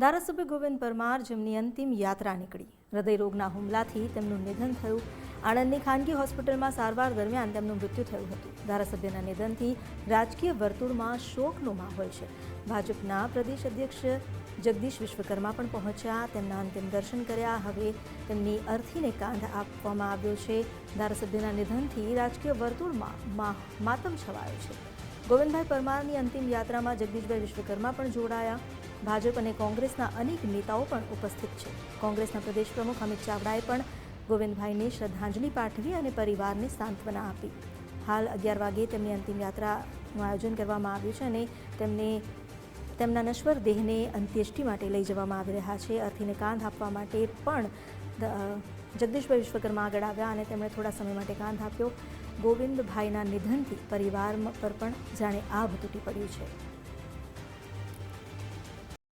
ધારાસભ્ય ગોવિંદ પરમાર જેમની અંતિમ યાત્રા નીકળી, હૃદયરોગના હુમલાથી તેમનું નિધન થયું। આણંદની ખાનગી હોસ્પિટલમાં સારવાર દરમિયાન તેમનું મૃત્યુ થયું હતું। ધારાસભ્યના નિધનથી રાજકીય વર્તુળમાં શોકનો માહોલ છે। ભાજપના પ્રદેશ અધ્યક્ષ જગદીશ વિશ્વકર્મા પણ પહોંચ્યા, તેમના અંતિમ દર્શન કર્યા। હવે તેમની અર્થીને કાંધ આપવામાં આવ્યો છે। ધારાસભ્યના નિધનથી રાજકીય વર્તુળમાં માતમ છવાયો છે। ગોવિંદભાઈ પરમારની અંતિમ યાત્રામાં જગદીશભાઈ વિશ્વકર્મા પણ જોડાયા। ભાજપ અને કોંગ્રેસના અનેક નેતાઓ પણ ઉપસ્થિત છે। કોંગ્રેસના પ્રદેશ પ્રમુખ અમિત ચાવડાએ પણ ગોવિંદભાઈને શ્રદ્ધાંજલિ પાઠવી અને પરિવારને સાંત્વના આપી। હાલ 11 વાગે તેમની અંતિમ યાત્રાનું આયોજન કરવામાં આવ્યું છે અને તેમના નશ્વર દેહને અંત્યેષ્ટિ માટે લઈ જવામાં આવી રહ્યા છે। અર્થીને કાંધ આપવા માટે પણ જગદીશભાઈ વિશ્વકર્મા આગળ આવ્યા અને તેમણે થોડા સમય માટે કાંધ આપ્યો। ગોવિંદભાઈના નિધનથી પરિવાર પર પણ જાણે આભ તૂટી પડ્યું છે।